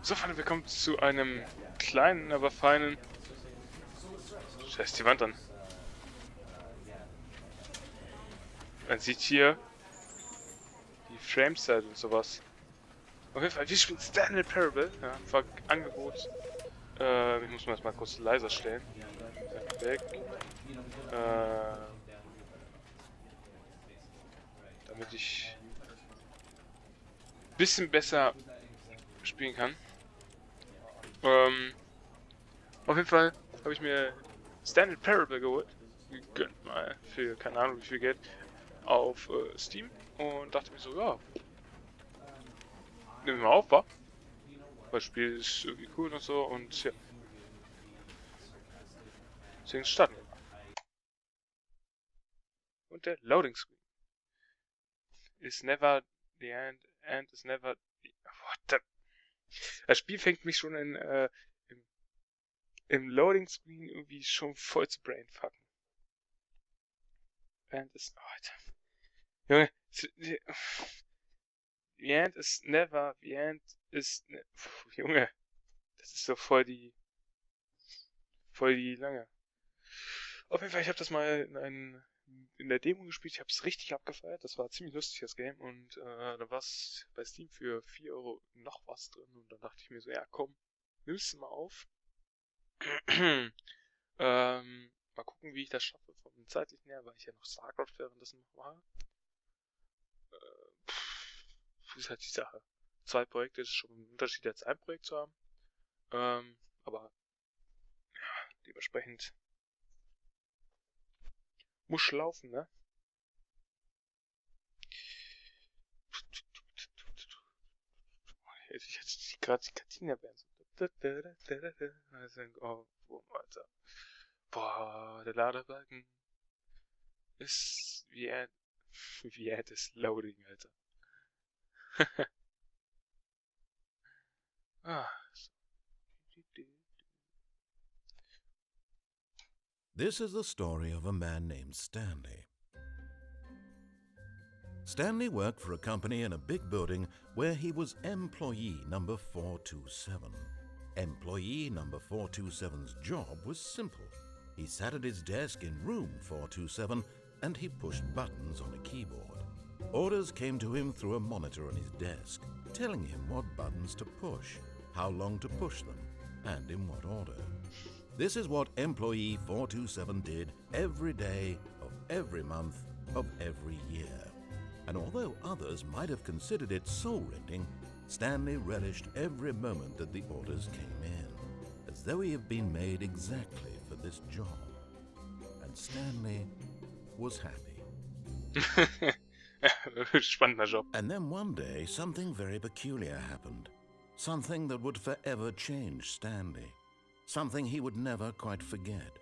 So, Freunde, willkommen zu einem kleinen, aber feinen... Scheiß die Wand an. Man sieht hier die Frameset und sowas. Auf jeden Fall, wir spielen Stanley Parable. Ja, war Angebot. Ich muss mir das mal kurz leiser stellen. Weg. Damit ich ein bisschen besser spielen kann. Auf jeden Fall habe ich mir Stanley Parable geholt. Gegönnt mal für keine Ahnung wie viel Geld auf Steam und dachte mir so, ja, nehmen wir mal auf, wa? Das Spiel ist irgendwie cool und so und ja. Deswegen starten wir mal. Und der Loading Screen is never the end and is never the... What the... Das Spiel fängt mich schon im Loading Screen irgendwie schon voll zu brainfucken. And is... Oh, Alter. Junge, the end is never, the end is... Junge, das ist so voll die lange. Auf jeden Fall, ich habe das mal in der Demo gespielt, ich habe es richtig abgefeiert, das war ziemlich lustig, das Game, und da war es bei Steam für 4 Euro noch was drin, und dann dachte ich mir so, ja komm, nimm's mal auf. Mal gucken, wie ich das schaffe vom zeitlichen her, weil ich ja noch StarCraft währenddessen noch war. Das ist halt die Sache. 2 Projekte ist schon ein Unterschied, als ein Projekt zu haben. Aber ja, dementsprechend muss laufen, ne? Ich hätte gerade die Kantine erwähnt. Oh, Alter. Boah, der Ladebalken ist wie er ist loading, Alter. Ah. This is the story of a man named Stanley. Stanley worked for a company in a big building where he was employee number 427. Employee number 427's job was simple. He sat at his desk in room 427 and he pushed buttons on a keyboard. Orders came to him through a monitor on his desk, telling him what buttons to push, how long to push them, and in what order. This is what employee 427 did every day of every month of every year. And although others might have considered it soul-rending, Stanley relished every moment that the orders came in, as though he had been made exactly for this job. And Stanley was happy. Spannender Job. And then one day, something very peculiar happened. Something that would forever change Stanley. Something he would never quite forget.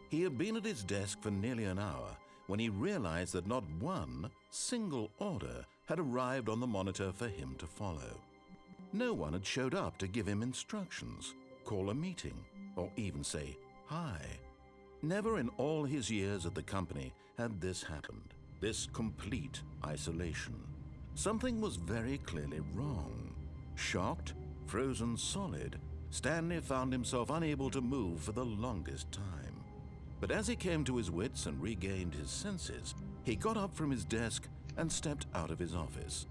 He had been at his desk for nearly an hour when he realized that not one single order had arrived on the monitor for him to follow. No one had showed up to give him instructions, call a meeting, or even say hi. Never in all his years at the company had this happened, this complete isolation. Something was very clearly wrong. Shocked, frozen solid, Stanley found himself unable to move for the longest time. But as he came to his wits and regained his senses, he got up from his desk and stepped out of his office.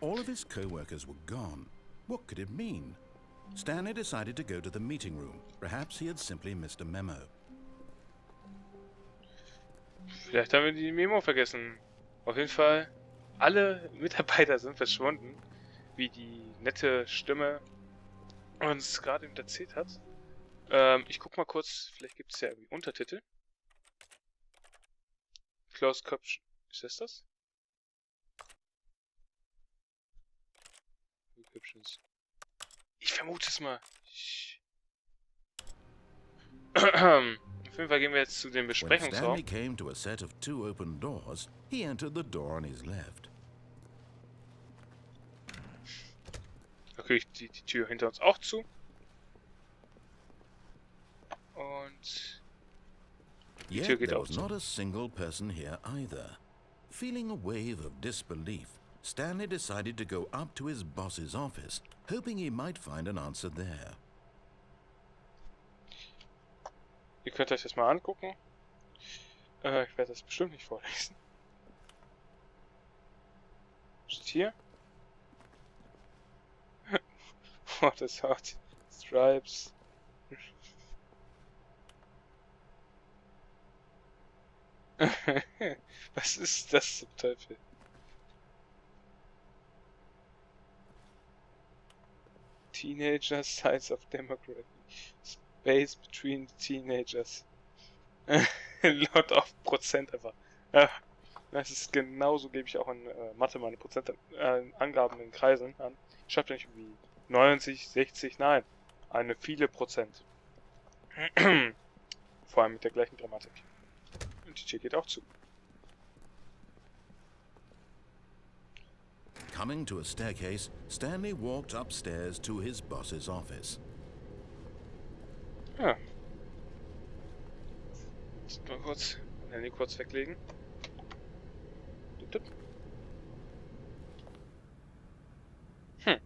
All of his co-workers were gone. What could it mean? Stanley decided to go to the meeting room. Perhaps he had simply missed a memo. Vielleicht haben wir die Memo vergessen. Auf jeden Fall, alle Mitarbeiter sind verschwunden, wie die nette Stimme uns gerade eben erzählt hat. Ich guck mal kurz, vielleicht gibt es ja irgendwie Untertitel. Closed Caption. Ist das? Captions. Ich vermute es mal. Auf jeden Fall gehen wir jetzt zu dem When Besprechungsraum. Stanley came to a set of 2 open doors, he entered the door on his left. Da kriege ich die Tür hinter uns auch zu. Und die Tür Yet geht there auch was zu. not a single person here either. Feeling a wave of disbelief, Stanley decided to go up to his boss's office, hoping he might find an answer there. Ihr könnt euch das mal angucken. Ich werde das bestimmt nicht vorlesen. Steht hier. What is hot? Stripes. Was ist das zum Teufel? Teenager size of demography. Space between the teenagers. Lot of Prozent einfach. Ja, das ist genauso, gebe ich auch in Mathe meine Prozentangaben in Kreisen an. Ich schreibe nicht irgendwie 90, 60, nein. Eine viele Prozent. Vor allem mit der gleichen Grammatik. Und die Tür geht auch zu. Coming to a staircase, Stanley walked upstairs to his boss's office. Ja. Jetzt mal kurz, Handy kurz weglegen. Hm.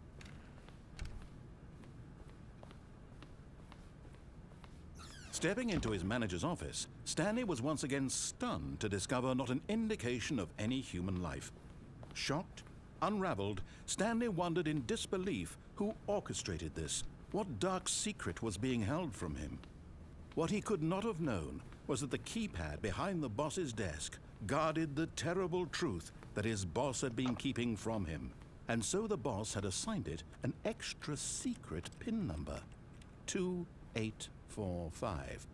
Stepping into his manager's office, Stanley was once again stunned to discover not an indication of any human life. Shocked, unraveled, Stanley wondered in disbelief who orchestrated this, what dark secret was being held from him. What he could not have known was that the keypad behind the boss's desk guarded the terrible truth that his boss had been keeping from him, and so the boss had assigned it an extra secret PIN number, 2845.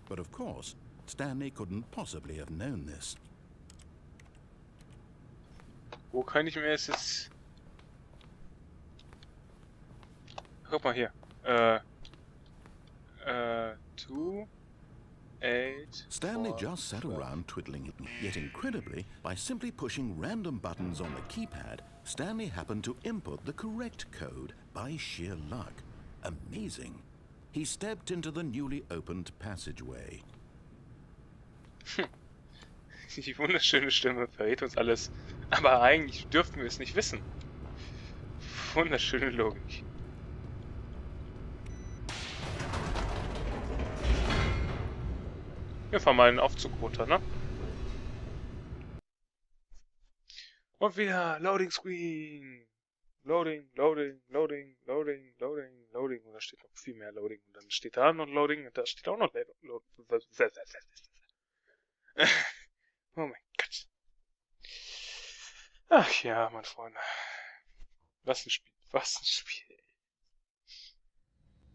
But of course, Stanley couldn't possibly have known this. Wo kann ich mir jetzt... Guck mal hier. 2, 8... Stanley just sat around twiddling it, yet incredibly, by simply pushing random buttons on the keypad, Stanley happened to input the correct code by sheer luck. Amazing. He stepped into the newly opened passageway. Die wunderschöne Stimme verrät uns alles, aber eigentlich dürften wir es nicht wissen. Wunderschöne Logik. Wir fahren mal einen Aufzug runter, ne? Und wieder Loading Screen. Loading, Loading, Loading, Loading, Loading, Loading. Und da steht noch viel mehr Loading. Und dann steht da noch Loading und da steht auch noch Loading. Oh mein Gott. Ach ja, mein Freund. Was ein Spiel. Was ein Spiel.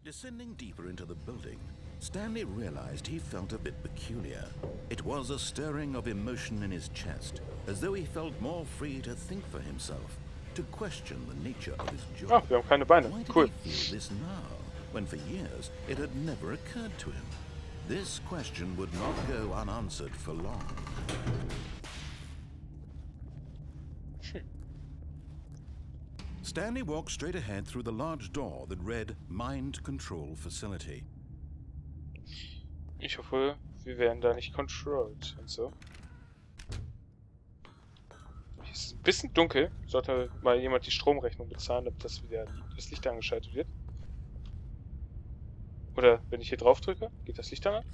Descending deeper into the building, Stanley realized he felt a bit peculiar. It was a stirring of emotion in his chest, as though he felt more free to think for himself, to question the nature of his job. Ah, wir haben keine Beine. Why did Cool. he feel this now, when for years it had never occurred to him? This question would not go unanswered for long. Stanley walked straight ahead through the large door that read Mind Control Facility. Ich hoffe, wir werden da nicht controlled und so. Hier ist ein bisschen dunkel. Sollte mal jemand die Stromrechnung bezahlen, damit das wieder das Licht angeschaltet wird. Oder wenn ich hier drauf drücke, geht das Licht dann an?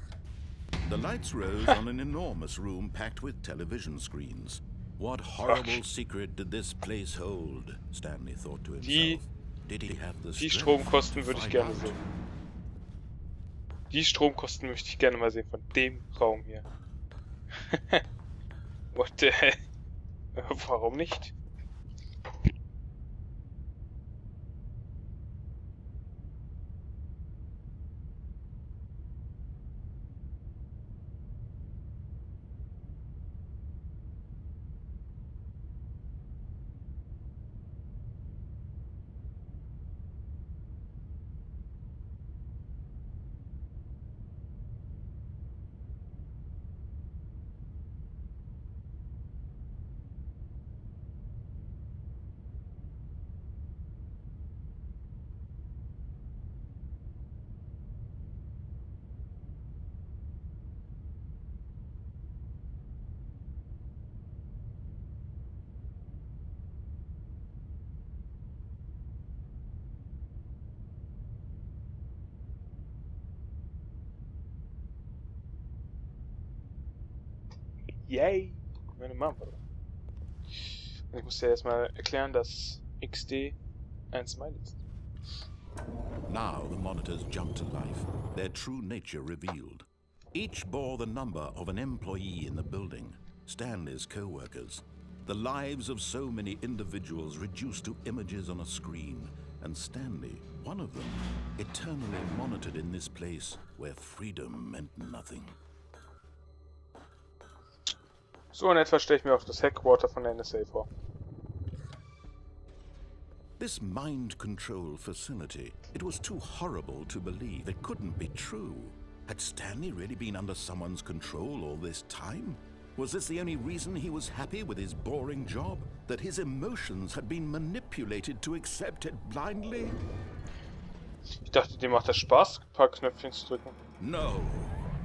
The lights rose on an enormous room packed with television screens. What horrible secret did this place hold? Stanley thought to himself. Did he have the Die strength Stromkosten to würde ich find gerne out? sehen. Die Stromkosten möchte ich gerne mal sehen von dem Raum hier. What the hell? Warum nicht? Yay! Meine Mom. Und ich muss dir erstmal erklären, dass XD ein Smiley ist. Now the monitors jumped to life, their true nature revealed. Each bore the number of an employee in the building, Stanley's co-workers. The lives of so many individuals reduced to images on a screen, and Stanley, one of them, eternally monitored in this place where freedom meant nothing. So in etwa stelle ich mir auch das Headquarter von der NSA vor. This mind control facility, it was too horrible to believe. It couldn't be true. Had Stanley really been under someone's control all this time? Was this the only reason he was happy with his boring job? That his emotions had been manipulated to accept it blindly? Ich dachte, dir macht das Spaß, ein paar Knöpfchen zu drücken. No.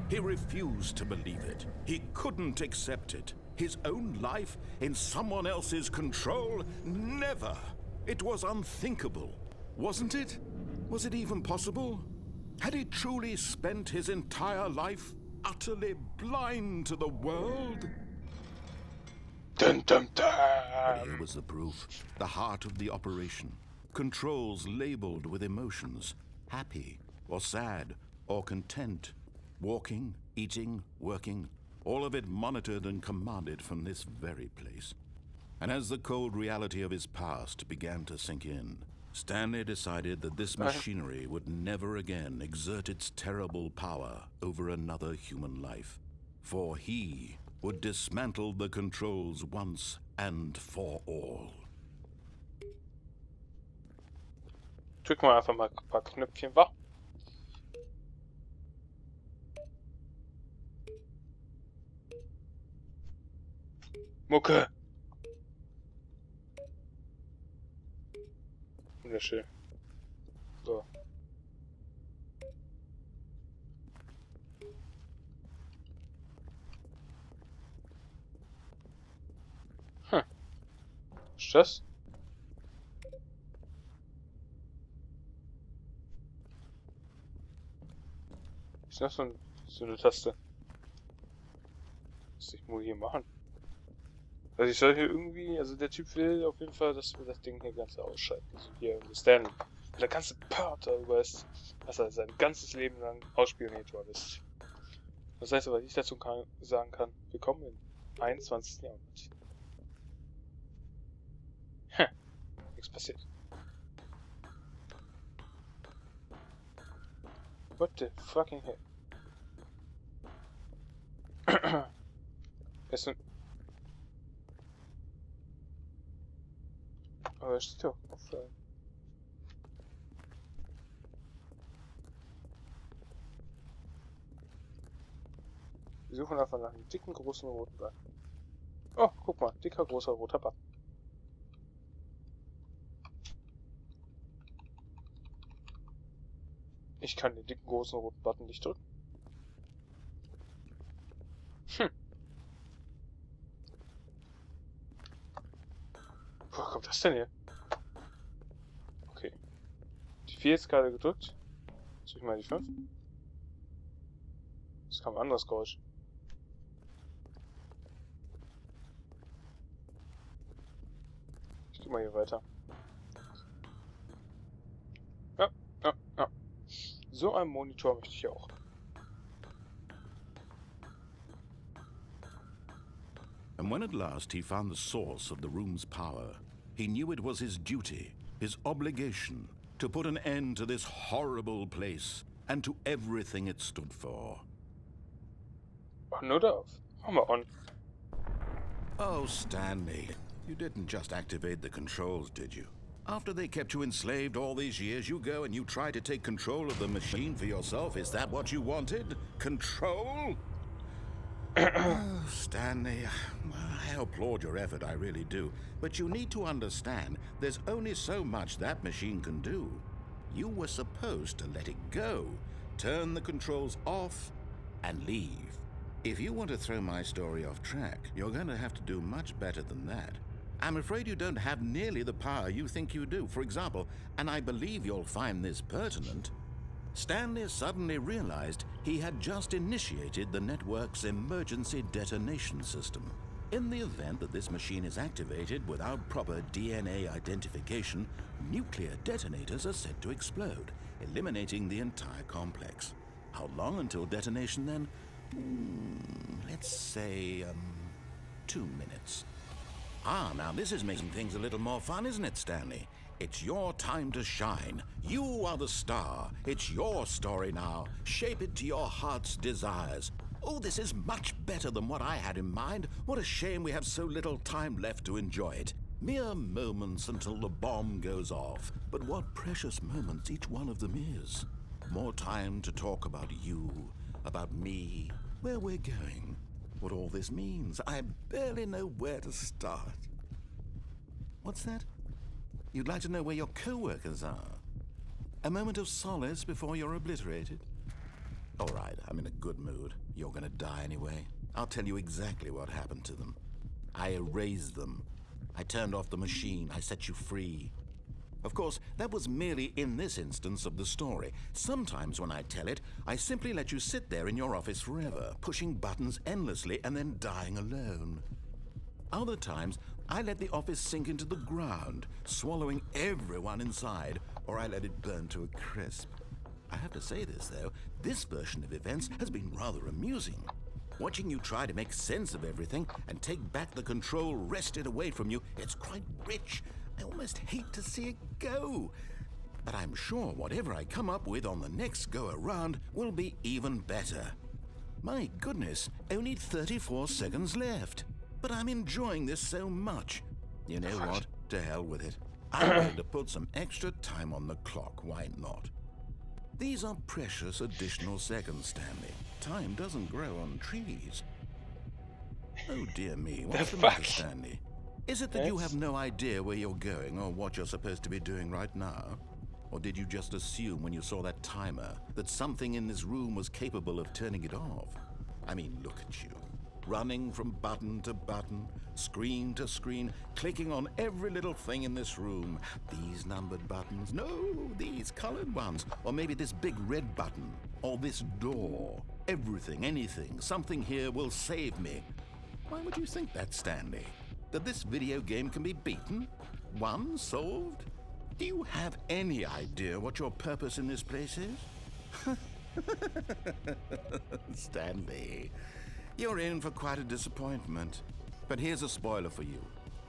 He refused to believe it. He couldn't accept it. His own life in someone else's control? Never. It was unthinkable. Wasn't it? Was it even possible? Had he truly spent his entire life utterly blind to the world? Dun, dun, But dun. here was the proof. The heart of the operation. Controls labeled with emotions. Happy, or sad, or content. Walking, eating, working. All of it monitored and commanded from this very place. And as the cold reality of his past began to sink in, Stanley decided that this machinery would never again exert its terrible power over another human life. For he would dismantle the controls once and for all. Drück mal einfach mal ein paar Knöpfchen wach. Mucke! Wunderschön. So. Hm. Ist das? Ist noch so eine Taste? Was ich wohl hier machen? Also ich soll hier irgendwie, also der Typ will auf jeden Fall, dass wir das Ding hier ganz ausschalten. Also hier Stanley. Weil der ganze Part darüber ist, dass er sein ganzes Leben lang ausspioniert worden ist. Das heißt aber, was ich dazu sagen kann, wir kommen im 21. Jahrhundert. Nichts passiert. What the fucking hell? Ist ein... Aber es steht doch auf... Wir suchen einfach nach einem dicken, großen, roten Button. Oh, guck mal, dicker, großer, roter Button. Ich kann den dicken, großen, roten Button nicht drücken. Woher kommt das denn hier? Okay. Die 4 ist gerade gedrückt. Jetzt drück ich mal die 5. Es kam ein anderes Geräusch. Ich geh mal hier weiter. Ja. So einen Monitor möchte ich auch. And when at last he found the source of the room's power, he knew it was his duty, his obligation, to put an end to this horrible place and to everything it stood for. On oder auf? Mach mal on. Oh, Stanley, you didn't just activate the controls, did you? After they kept you enslaved all these years, you go and you try to take control of the machine for yourself. Is that what you wanted? Control? Oh, Stanley, I applaud your effort, I really do. But you need to understand, there's only so much that machine can do. You were supposed to let it go, turn the controls off, and leave. If you want to throw my story off track, you're going to have to do much better than that. I'm afraid you don't have nearly the power you think you do. For example, and I believe you'll find this pertinent, Stanley suddenly realized he had just initiated the network's emergency detonation system. In the event that this machine is activated without proper DNA identification, nuclear detonators are said to explode, eliminating the entire complex. How long until detonation then? Let's say, 2 minutes. Ah, now this is making things a little more fun, isn't it, Stanley? It's your time to shine. You are the star. It's your story now. Shape it to your heart's desires. Oh, this is much better than what I had in mind. What a shame we have so little time left to enjoy it. Mere moments until the bomb goes off. But what precious moments each one of them is. More time to talk about you, about me, where we're going, what all this means. I barely know where to start. What's that? You'd like to know where your co-workers are? A moment of solace before you're obliterated? All right, I'm in a good mood. You're gonna die anyway. I'll tell you exactly what happened to them. I erased them. I turned off the machine. I set you free. Of course, that was merely in this instance of the story. Sometimes when I tell it, I simply let you sit there in your office forever, pushing buttons endlessly and then dying alone. Other times, I let the office sink into the ground, swallowing everyone inside, or I let it burn to a crisp. I have to say this, though, this version of events has been rather amusing. Watching you try to make sense of everything and take back the control wrested away from you, it's quite rich. I almost hate to see it go. But I'm sure whatever I come up with on the next go-around will be even better. My goodness, only 34 seconds left. But I'm enjoying this so much. You know what? To hell with it. I'm going to put some extra time on the clock, why not? These are precious additional seconds, Stanley. Time doesn't grow on trees. Oh dear me, what's the matter, Stanley? Is it that you have no idea where you're going or what you're supposed to be doing right now? Or did you just assume when you saw that timer that something in this room was capable of turning it off? I mean, look at you. Running from button to button, screen to screen, clicking on every little thing in this room. These numbered buttons, no, these colored ones. Or maybe this big red button, or this door. Everything, anything, something here will save me. Why would you think that, Stanley? That this video game can be beaten? Won? Solved? Do you have any idea what your purpose in this place is? Stanley, you're in for quite a disappointment. But here's a spoiler for you.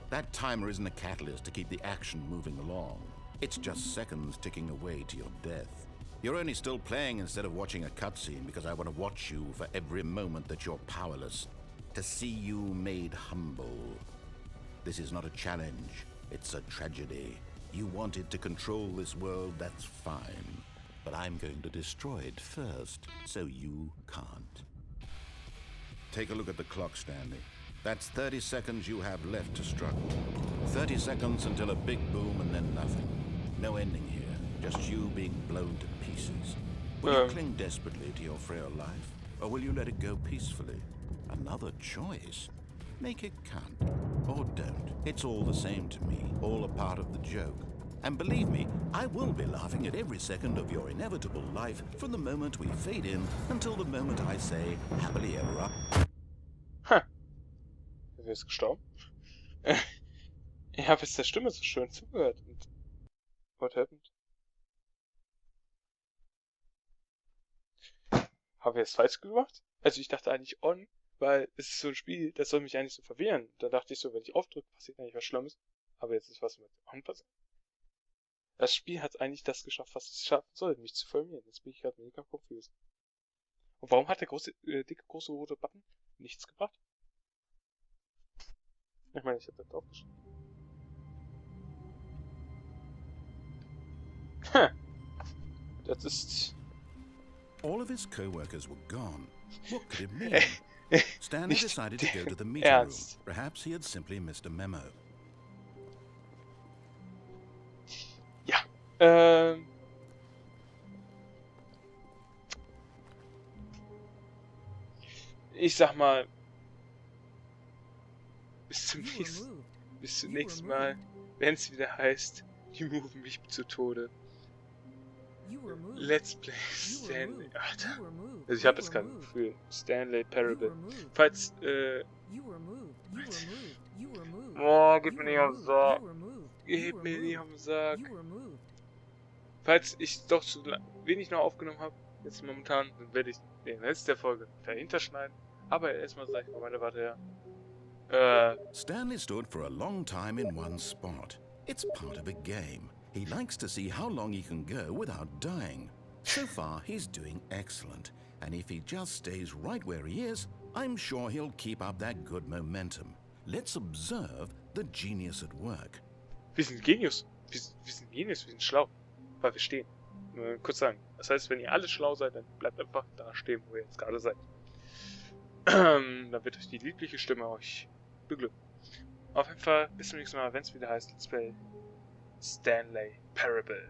That timer isn't a catalyst to keep the action moving along. It's just seconds ticking away to your death. You're only still playing instead of watching a cutscene because I want to watch you for every moment that you're powerless. To see you made humble. This is not a challenge, it's a tragedy. You wanted to control this world, that's fine. But I'm going to destroy it first, so you can't. Take a look at the clock, Stanley. That's 30 seconds you have left to struggle. 30 seconds until a big boom and then nothing. No ending here, just you being blown to pieces. Will you cling desperately to your frail life, or will you let it go peacefully? Another choice. Make it count. Or don't. It's all the same to me, all a part of the joke. And believe me, I will be laughing at every second of your inevitable life from the moment we fade in until the moment I say, happily ever up. Ha. Wer ist gestorben? Ich habe jetzt der Stimme so schön zugehört. Und what happened? Haben wir jetzt falsch gemacht? Also ich dachte eigentlich on, weil es ist so ein Spiel, das soll mich eigentlich so verwirren. Da dachte ich so, wenn ich aufdrücke, passiert eigentlich was Schlimmes. Aber jetzt ist was mit on passiert. Das Spiel hat eigentlich das geschafft, was es schaffen soll, mich zu verwirren. Jetzt bin ich gerade mega confused. Und warum hat der große, dicke, große rote Button nichts gebracht? Ich meine, ich habe das aufgeschrieben. Das ist... All of his co-workers were gone. What could it mean? Stanley decided to go to the meeting room. Perhaps he had simply missed a memo. Ja, ich sag mal, bis zum nächsten Mal, wenn es wieder heißt, die moven mich zu Tode. Let's Play Stanley. Alter. Also ich habe jetzt kein Gefühl. Stanley Parable. Falls, oh, geht mir nicht auf den Sack. Geht mir nicht auf den Sack. Falls ich doch zu wenig noch aufgenommen habe, jetzt momentan, dann werde ich den Rest der Folge dahinter schneiden. Aber erstmal sage ich mal meine Warte her. Stanley stood for a long time in one spot. It's part of a game. He likes to see how long he can go without dying. So far, he's doing excellent. And if he just stays right where he is, I'm sure he'll keep up that good momentum. Let's observe the genius at work. Wir sind Genius. Wir sind Genius, wir sind schlau. Weil wir stehen. Kurz sagen. Das heißt, wenn ihr alle schlau seid, dann bleibt einfach da stehen, wo ihr jetzt gerade seid. Dann wird euch die liebliche Stimme euch beglücken. Auf jeden Fall bis zum nächsten Mal, wenn es wieder heißt Let's Play Stanley Parable.